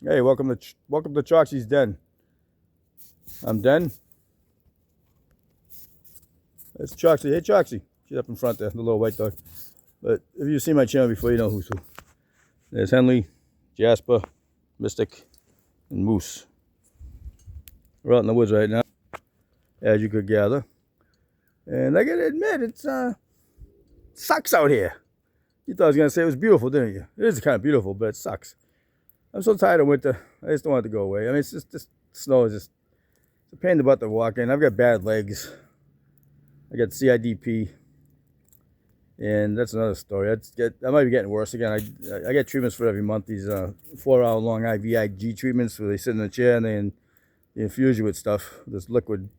Hey, welcome to Choxy's Den. I'm Den. It's Choxy. Hey, Choxy. She's up in front there, the little white dog. But if you've seen my channel before, you know who's who. There's Henley, Jasper, Mystic, and Moose. We're out in the woods right now, as you could gather. And I gotta admit, it sucks out here. You thought I was gonna say it was beautiful, didn't you? It is kind of beautiful, but it sucks. I'm so tired of winter. I just don't want it to go away. I mean, it's just this snow is just it's a pain in the butt to walk in. I've got bad legs. I got Cidp, and that's another story. I might be getting worse again. I get treatments for every month. These 4-hour-long IVIG treatments where they sit in a chair and they infuse you with stuff, this liquid,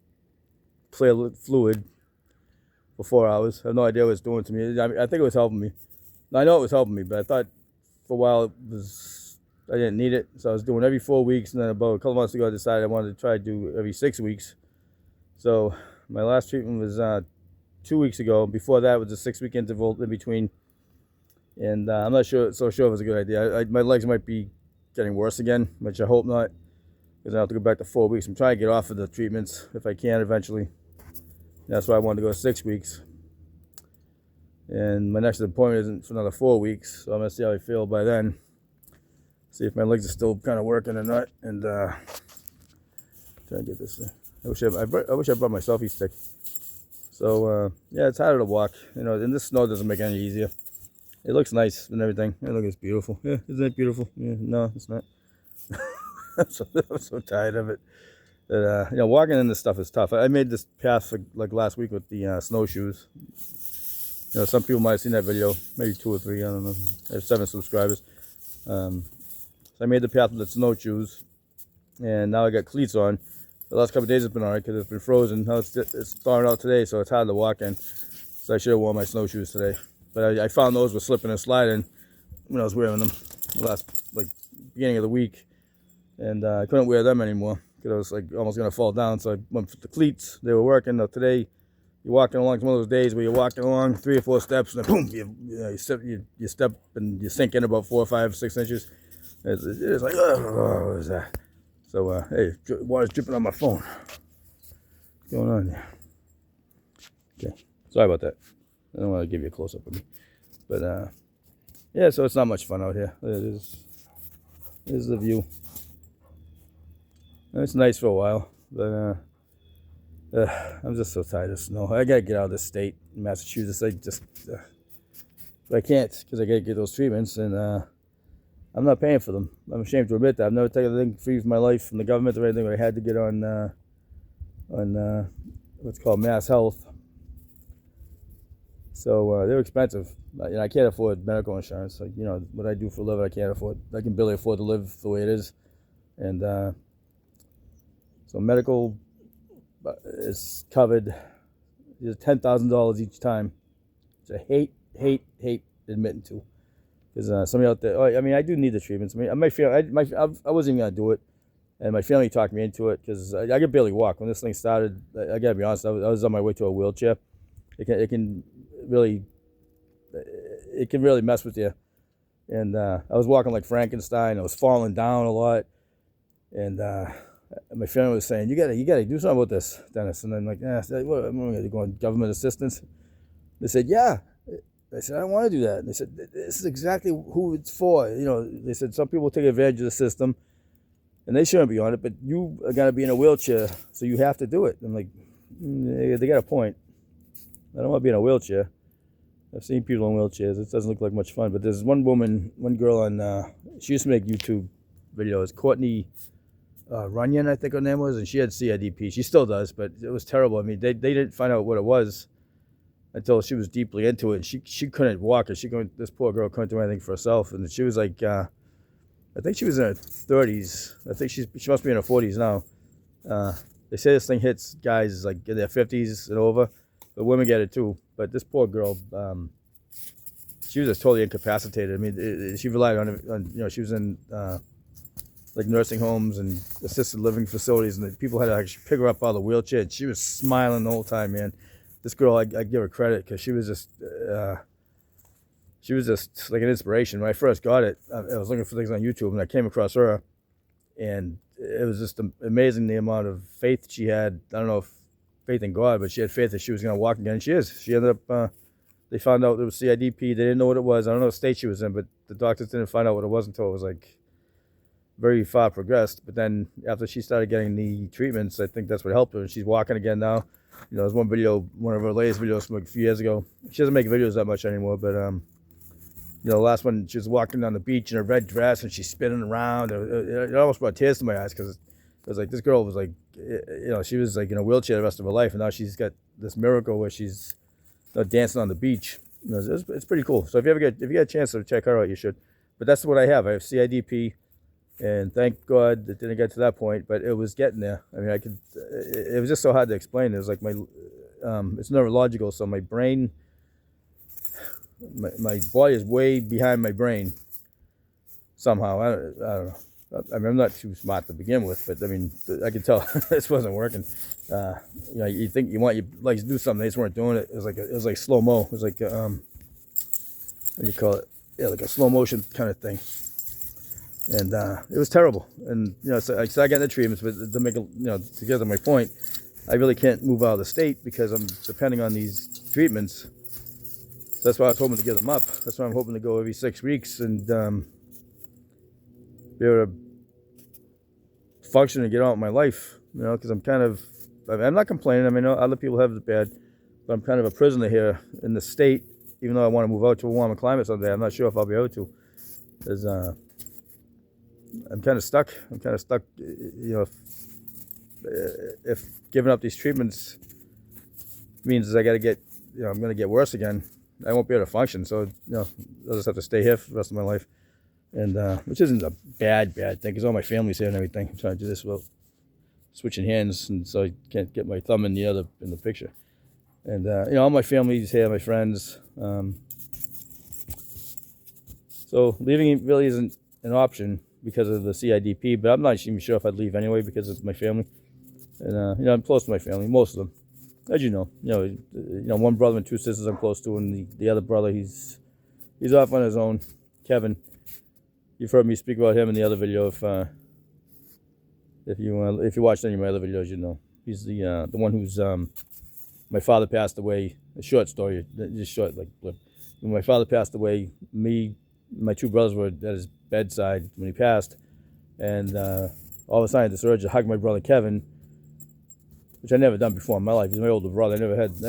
clear fluid, for 4 hours. I have no idea what it's doing to me. I think it was helping me. I know it was helping me, but I thought for a while I didn't need it, so I was doing every 4 weeks, and then about a couple months ago I decided I wanted to try to do every 6 weeks. So my last treatment was 2 weeks ago. Before that was a 6-week interval in between, and I'm not so sure if it was a good idea. My legs might be getting worse again, which I hope not, because I have to go back to 4 weeks. I'm trying to get off of the treatments if I can eventually. That's why I wanted to go 6 weeks. And my next appointment isn't for another 4 weeks, so I'm gonna see how I feel by then. See if my legs are still kind of working or not, and try to get this thing. I wish I brought my selfie stick. So yeah, it's harder to walk, and this snow doesn't make it any easier. It looks nice and everything. Yeah, look, it's beautiful. Yeah, isn't it beautiful? Yeah, no, it's not. I'm so tired of it. But, walking in this stuff is tough. I made this path for, like last week with the snowshoes. Some people might have seen that video, maybe 2 or 3. I don't know. I have 7 subscribers. So I made the path with the snowshoes, and now I got cleats on. The last couple of days it's been alright because it's been frozen. Now it's thawing out today, so it's hard to walk in. So I should have worn my snowshoes today. But I found those were slipping and sliding when I was wearing them beginning of the week, and I couldn't wear them anymore because I was like almost gonna fall down. So I went for the cleats. They were working. Now today, you're walking along. It's one of those days where you're walking along 3 or 4 steps, and then boom, you step and you sink in about 4 or 5 or 6 inches. It's like, oh, what is that? So, hey, water's dripping on my phone. What's going on there? Okay, sorry about that. I don't want to give you a close-up of me. But, yeah, so it's not much fun out here. There's the view. It's nice for a while, but I'm just so tired of snow. I got to get out of this state, Massachusetts. But I can't because I got to get those treatments, and I'm not paying for them. I'm ashamed to admit that. I've never taken anything free for my life from the government or anything. But I had to get on what's called Mass Health. So they're expensive. I can't afford medical insurance. So, what I do for a living, I can't afford. I can barely afford to live the way it is. And so medical is covered. It's $10,000 each time. Which I hate admitting to. Because somebody out there, I do need the treatments. I wasn't even going to do it. And my family talked me into it because I could barely walk. When this thing started, I got to be honest, I was on my way to a wheelchair. It can really mess with you. And I was walking like Frankenstein. I was falling down a lot. And my family was saying, you gotta do something with this, Dennis. And I'm like, what am I going to go on government assistance? They said, yeah. I said, I don't want to do that. And they said, this is exactly who it's for. They said some people take advantage of the system, and they shouldn't be on it, but you are going to be in a wheelchair, so you have to do it. I'm like, they got a point. I don't want to be in a wheelchair. I've seen people in wheelchairs. It doesn't look like much fun. But there's one girl on, she used to make YouTube videos, Courtney Runyon, I think her name was, and she had CIDP. She still does, but it was terrible. I mean, they didn't find out what it was until she was deeply into it. She couldn't walk. This poor girl couldn't do anything for herself, and she was like, I think she was in her 30s. I think she must be in her 40s now. They say this thing hits guys like in their 50s and over, but women get it too. But this poor girl, she was just totally incapacitated. I mean, she relied on she was in like nursing homes and assisted living facilities, and the people had to actually pick her up out of the wheelchair. And she was smiling the whole time, man. This girl, I give her credit because she was just like an inspiration. When I first got it, I was looking for things on YouTube, and I came across her, and it was just amazing the amount of faith she had. I don't know if faith in God, but she had faith that she was going to walk again, and she is. She ended up, they found out it was CIDP. They didn't know what it was. I don't know what state she was in, but the doctors didn't find out what it was until it was like very far progressed. But then after she started getting the treatments, I think that's what helped her, and she's walking again now. You know, there's one video, one of her latest videos from like a few years ago. She doesn't make videos that much anymore, but you know, the last one, she was walking on the beach in a red dress and she's spinning around. It almost brought tears to my eyes, because it was like, this girl was like, you know, she was like in a wheelchair the rest of her life, and now she's got this miracle where she's, you know, dancing on the beach. You know, it's pretty cool. So if you get a chance to check her out, you should. But that's what I have. I have CIDP, and thank God it didn't get to that point, but it was getting there. I mean, it was just so hard to explain. It was like it's neurological, so my brain, my body is way behind my brain somehow. I don't know. I mean, I'm not too smart to begin with, but I mean, I could tell this wasn't working. You know, you think you want your legs to do something, they just weren't doing it. It was like slow mo. It was like what do you call it? Yeah, like a slow motion kind of thing. And it was terrible. And you know, so I started getting the treatments, but to make to get to my point, I really can't move out of the state because I'm depending on these treatments. So that's why I was hoping to get them up. That's why I'm hoping to go every 6 weeks and be able to function and get on with my life. You know, because I'm not complaining. I mean, other people have it bad, but I'm kind of a prisoner here in the state. Even though I want to move out to a warmer climate someday, I'm not sure if I'll be able to. Because I'm kind of stuck. You know, if giving up these treatments means I got to get, you know, I'm going to get worse again, I won't be able to function. So, you know, I'll just have to stay here for the rest of my life. And which isn't a bad thing, because all my family's here and everything. I'm trying to do this without switching hands, and so I can't get my thumb in the picture. And you know, all my family's here, my friends. So leaving really isn't an option because of the CIDP, but I'm not even sure if I'd leave anyway because it's my family. And you know, I'm close to my family, most of them, as you know. You know, one brother and 2 sisters I'm close to, and the other brother, he's off on his own. Kevin, you've heard me speak about him in the other video. If you watched any of my other videos, you know he's the one who's my father passed away. A short story, just short, like when my father passed away, my 2 brothers were at his bedside when he passed, and all of a sudden I had this urge to hug my brother Kevin, which I never done before in my life. He's my older brother. I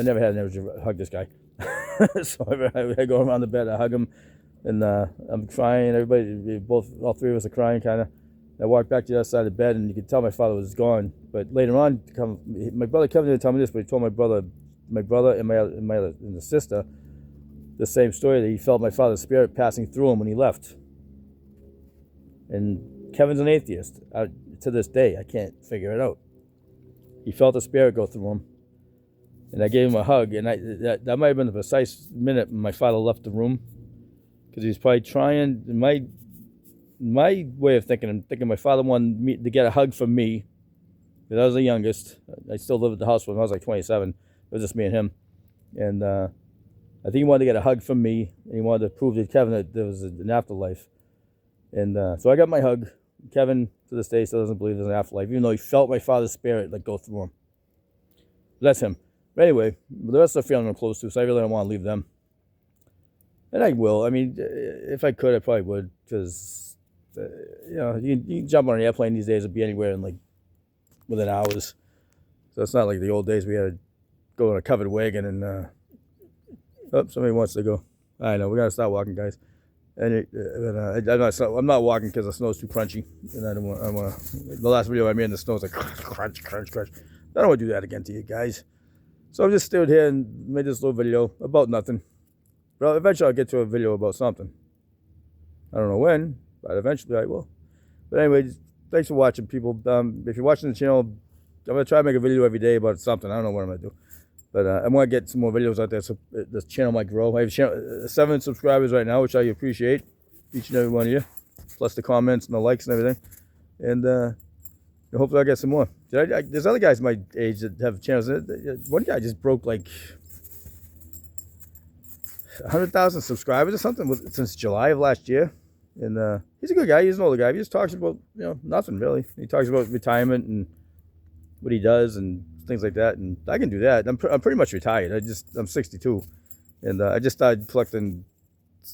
never had an urge to hug this guy. So I go around the bed, I hug him, and I'm crying. All 3 of us are crying, kind of. I walked back to the other side of the bed, and you could tell my father was gone. But later on, my brother Kevin didn't tell me this, but he told my brother and the sister the same story, that he felt my father's spirit passing through him when he left. And Kevin's an atheist. To this day, I can't figure it out. He felt the spirit go through him, and I gave him a hug. And that might have been the precise minute when my father left the room, because he was probably trying. My way of thinking, I'm thinking my father wanted me to get a hug from me, because I was the youngest. I still lived at the house when I was like 27. It was just me and him. And I think he wanted to get a hug from me, and he wanted to prove to Kevin that there was an afterlife. And so I got my hug. Kevin, to this day, still doesn't believe there's an afterlife, even though he felt my father's spirit like go through him. That's him. But anyway, the rest of the family I'm close to, so I really don't want to leave them. And I will. I mean, if I could, I probably would, because you know, you can jump on an airplane these days and be anywhere in like within hours. So it's not like the old days we had to go in a covered wagon and oh, somebody wants to go. I know, we gotta start walking, guys. And I'm not walking because the snow's too crunchy, and I don't want. The last video I made in the snow was like crunch. I don't want to do that again to you guys. So I just stood here and made this little video about nothing. But eventually I'll get to a video about something. I don't know when, but eventually I will. But anyway, thanks for watching, people. If you're watching the channel, I'm going to try to make a video every day about something. I don't know what I'm going to do. But I want to get some more videos out there so the channel might grow. I have 7 subscribers right now, which I appreciate, each and every one of you. Plus the comments and the likes and everything. And hopefully I'll get some more. There's other guys my age that have channels. One guy just broke like 100,000 subscribers or something since July of last year. And he's a good guy. He's an older guy. He just talks about, nothing really. He talks about retirement and what he does and things like that. And I can do that. I'm pretty much retired. I'm 62, and I just started collecting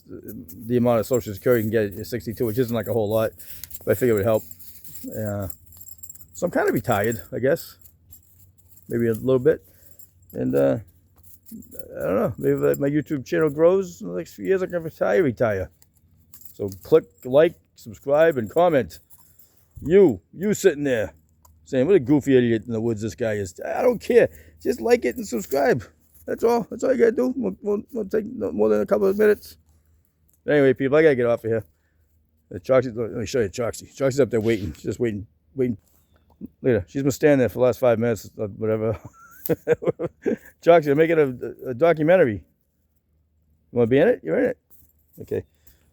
the amount of Social Security you can get at 62, which isn't like a whole lot, but I figured it would help. So I'm kind of retired, I guess, maybe a little bit. And I don't know, maybe if my YouTube channel grows in the next few years, I can retire. So click like, subscribe, and comment. You sitting there saying, what a goofy idiot in the woods this guy is. I don't care. Just like it and subscribe. That's all. That's all you got to do. Won't take no more than a couple of minutes. But anyway, people, I got to get off of here. Let me show you Choxy. Choxy's up there waiting. She's just waiting. Look at her. She's been standing there for the last 5 minutes, whatever. Choxy, I'm making a documentary. You want to be in it? You're in it. Okay.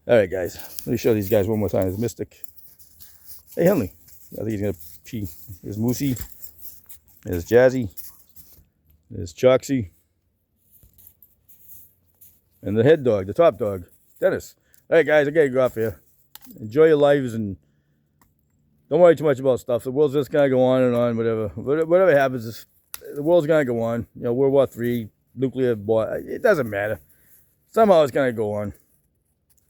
All right, guys. Let me show these guys one more time. There's Mystic. Hey, Henley. I think he's going to pee. There's Moosey. There's Jazzy. There's Choxy. And the head dog, the top dog, Dennis. All right, guys, I got to go off here. Enjoy your lives and don't worry too much about stuff. The world's just going to go on and on, whatever. Whatever happens, the world's going to go on. World War III, nuclear war. It doesn't matter. Somehow it's going to go on.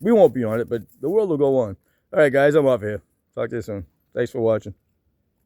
We won't be on it, but the world will go on. All right, guys, I'm off here. Talk to you soon. Thanks for watching.